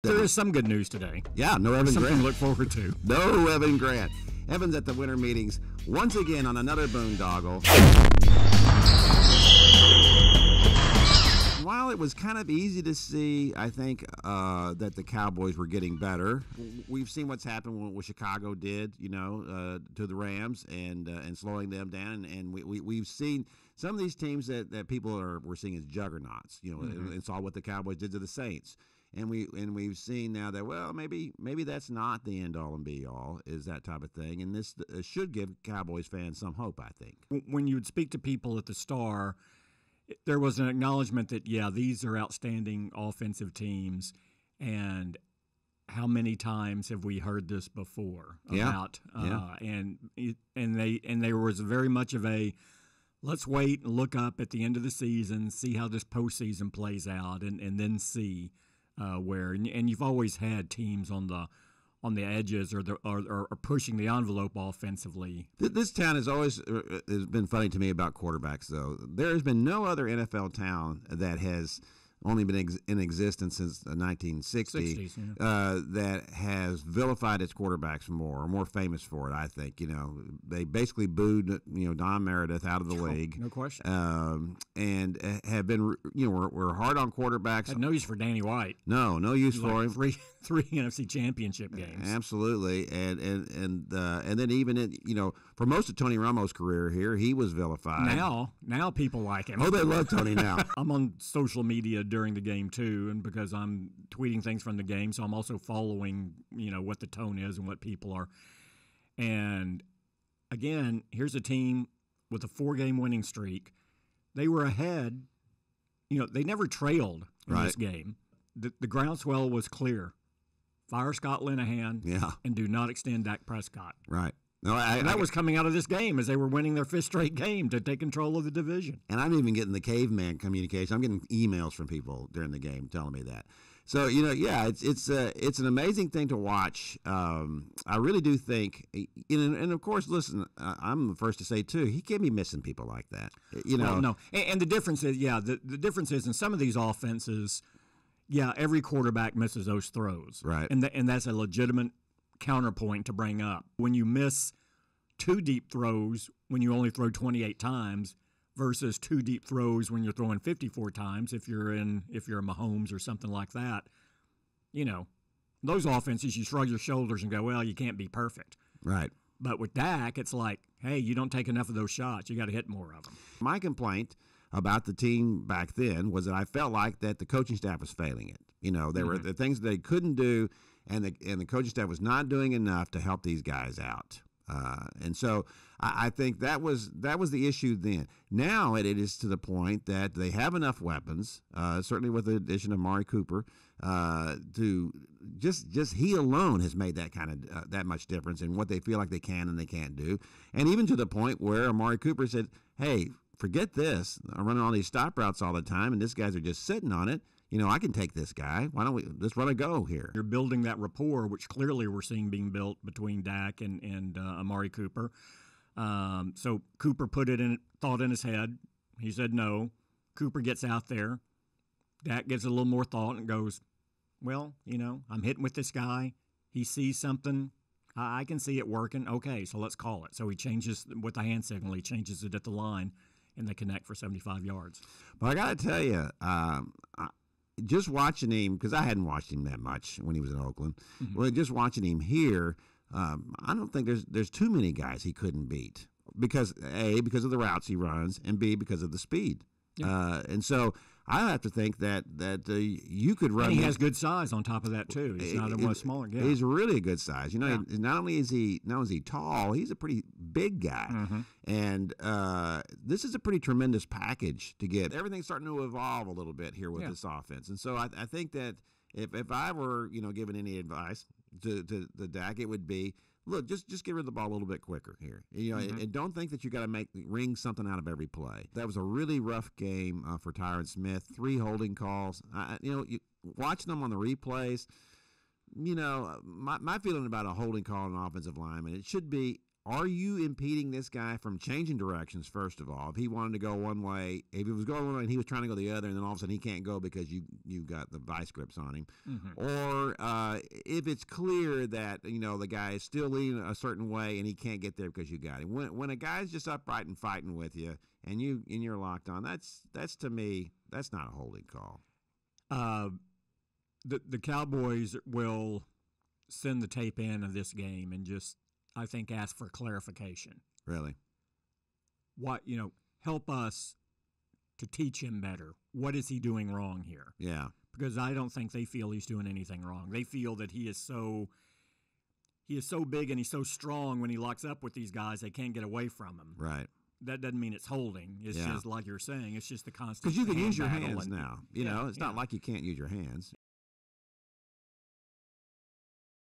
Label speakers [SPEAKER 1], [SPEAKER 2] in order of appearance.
[SPEAKER 1] There is some good news today.
[SPEAKER 2] Yeah, no Evan
[SPEAKER 1] Something
[SPEAKER 2] Grant.
[SPEAKER 1] to look forward to.
[SPEAKER 2] No Evan Grant. Evan's at the winter meetings once again on another boondoggle. While it was kind of easy to see, I think, that the Cowboys were getting better, we've seen what's happened with what Chicago did, to the Rams and slowing them down. And we've seen some of these teams that people were seeing as juggernauts, and saw what the Cowboys did to the Saints. And we've seen now that, well, maybe that's not the end all and be all, is that type of thing. And this should give Cowboys fans some hope, I think.
[SPEAKER 1] When you would speak to people at the Star, there was an acknowledgement that, yeah, these are outstanding offensive teams, and how many times have we heard this before about? And there was very much of a let's wait and look up at the end of the season, see how this postseason plays out, and then see where. And you've always had teams on the edges or pushing the envelope offensively.
[SPEAKER 2] This town has always has been funny to me about quarterbacks, though. There has been no other NFL town that has only been in existence since 1960 that has vilified its quarterbacks more famous for it, I think. They basically booed, Don Meredith out of the league.
[SPEAKER 1] No question.
[SPEAKER 2] And have been, we're hard on quarterbacks.
[SPEAKER 1] Had no use for Danny White.
[SPEAKER 2] No use for him.
[SPEAKER 1] Three NFC championship games.
[SPEAKER 2] Absolutely. And then even for most of Tony Romo's career here, he was vilified.
[SPEAKER 1] Now people like him.
[SPEAKER 2] Oh, they love Tony now.
[SPEAKER 1] I'm on social media during the game too, and because I'm tweeting things from the game, so I'm also following, what the tone is and what people are. And again, here's a team with a 4-game winning streak. They were ahead. They never trailed in this game. The groundswell was clear. Fire Scott Linehan, and do not extend Dak Prescott.
[SPEAKER 2] Right. No,
[SPEAKER 1] that was coming out of this game as they were winning their 5th straight game to take control of the division.
[SPEAKER 2] And I'm even getting the caveman communication. I'm getting emails from people during the game telling me that. So it's an amazing thing to watch. I really do think, and of course, listen, I'm the first to say too, he can't be missing people like that.
[SPEAKER 1] Well, no, and the difference is, the difference is in some of these offenses. Yeah, every quarterback misses those throws.
[SPEAKER 2] Right.
[SPEAKER 1] And that's a legitimate counterpoint to bring up. When you miss 2 deep throws when you only throw 28 times versus 2 deep throws when you're throwing 54 times, if you're a Mahomes or something like that, those offenses, you shrug your shoulders and go, well, you can't be perfect.
[SPEAKER 2] Right.
[SPEAKER 1] But with Dak, it's like, hey, you don't take enough of those shots. You got to hit more of them.
[SPEAKER 2] My complaint about the team back then was that I felt like that the coaching staff was failing it. There were the things that they couldn't do, and the coaching staff was not doing enough to help these guys out. And so I think that was the issue then. Now it is to the point that they have enough weapons, certainly with the addition of Amari Cooper, to just he alone has made that kind of that much difference in what they feel like they can and they can't do. And even to the point where Amari Cooper said, hey, forget this. I'm running all these stop routes all the time, and these guys are just sitting on it. I can take this guy. Why don't we just run a go here?
[SPEAKER 1] You're building that rapport, which clearly we're seeing being built between Dak and Amari Cooper. So Cooper thought in his head. He said no. Cooper gets out there. Dak gives it a little more thought and goes, well, I'm hitting with this guy. He sees something. I can see it working. Okay, so let's call it. So he changes with the hand signal. He changes it at the line, and they connect for 75 yards.
[SPEAKER 2] But I got to tell you, just watching him, because I hadn't watched him that much when he was in Oakland. Mm-hmm. Well, just watching him here, I don't think there's too many guys he couldn't beat because A, because of the routes he runs, and B, because of the speed. Yeah. And so I have to think that you could run.
[SPEAKER 1] And he has good size on top of that too. He's not a smaller guy.
[SPEAKER 2] He's really a good size. Not only is he tall, he's a pretty big guy. Mm-hmm. And this is a pretty tremendous package to get. Everything's starting to evolve a little bit here with this offense. And so I think that if I were given any advice to Dak, it would be, look, just get rid of the ball a little bit quicker here. And don't think that you got to wring something out of every play. That was a really rough game for Tyron Smith. 3 holding calls. Watching them on the replays, my feeling about a holding call on an offensive lineman, it should be are you impeding this guy from changing directions, first of all? If he wanted to go one way, if he was going one way and he was trying to go the other, and then all of a sudden he can't go because you got the vice grips on him. Or if it's clear that, the guy is still leading a certain way and he can't get there because you got him. When a guy's just upright and fighting with you and you're locked on, that's to me, that's not a holding call.
[SPEAKER 1] The Cowboys will send the tape in of this game and just, I think, ask for clarification.
[SPEAKER 2] Really?
[SPEAKER 1] What, help us to teach him better. What is he doing wrong here?
[SPEAKER 2] Yeah.
[SPEAKER 1] Because I don't think they feel he's doing anything wrong. They feel that he is so big and he's so strong when he locks up with these guys, they can't get away from him.
[SPEAKER 2] Right.
[SPEAKER 1] That doesn't mean it's holding. It's just like you're saying. It's just the constant.
[SPEAKER 2] Because you can use your hands now. It's not like you can't use your hands.